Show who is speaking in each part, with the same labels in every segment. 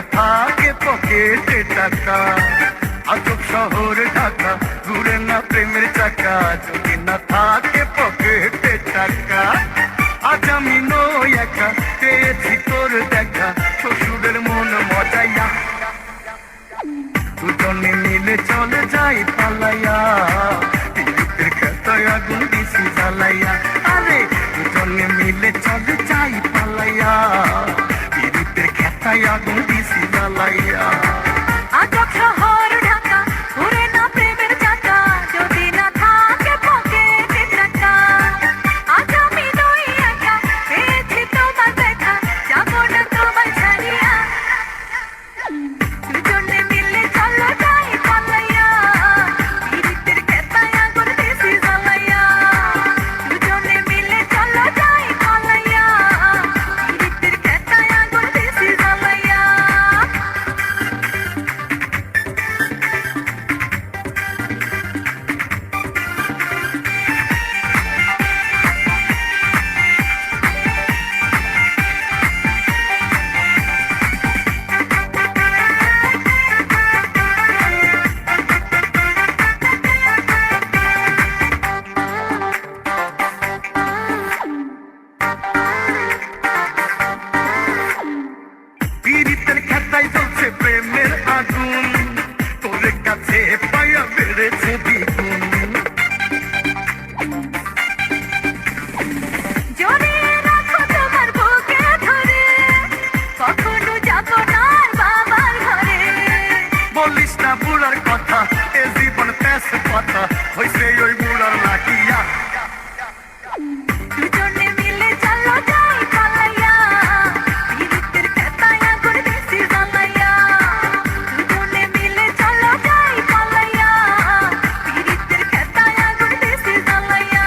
Speaker 1: না থাকে পকেটে টাকা। আজব শহর ঢাকা, ঘুরে না প্রেমের চাকা, যদি না থাকে পকেটে টাকা। আজ আমি নই একা, পেয়েছি তোর দেখা, শ্বশুরের মন মজাইয়া। দুজনে মিলে চলে যাই পালাইয়া, বিদ্যুতের খেতায় আগুন দিছি জ্বালাইয়া। আরে দুজনে মিলে চলে যাই পালাইয়া, বিদ্যুতের খেতায় আগুন দিছি জ্বালাইয়া।
Speaker 2: আজব শহর ঢাকা, ঘুরে না প্রেমের চাকা, যদি না থাকে পকেটে টাকা। আজ আমি নই একা, পেয়েছি তোমার দেখা, যাব না তোমায় ছাড়িয়া। দুজনে মিলে চলো যাই পালাইয়া, বিদ্যুতের খেতায় আগুন দিছি জ্বালাইয়া। দুজনে মিলে চলো যাই পালাইয়া, বিদ্যুতের খেতায় আগুন দিছি জ্বালাইয়া।
Speaker 1: পীড়িতের খেতায় জ্বলছে প্রেমের আগুন, তোর কাছে পায়া বেড়েছে দ্বিগুণ।
Speaker 2: জড়িয়ে রাখো তোমার বুকে ধরে, কখনো যাবো না আর বাবার ঘরে।
Speaker 1: বলিস না বুড়ার কথা, এ জীবন তেজ কথা, হইছে ওই বুড়ার লাগিয়া।
Speaker 2: দুজনে মিলে চলো যাই পালাইয়া, বিদ্যুতের খেতায় আগুন দিছি জ্বালাইয়া। দুজনে মিলে চলো যাই পালাইয়া, বিদ্যুতের খেতায় আগুন দিছি জ্বালাইয়া।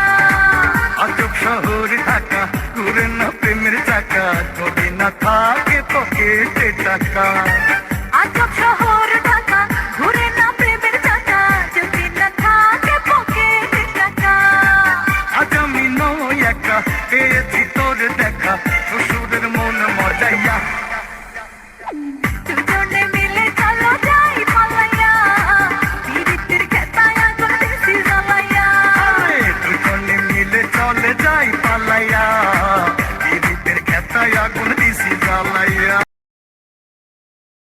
Speaker 1: আজব শহর ঢাকা, ঘুরে না প্রেমের চাকা, যদি না থাকে পকেটে টাকা।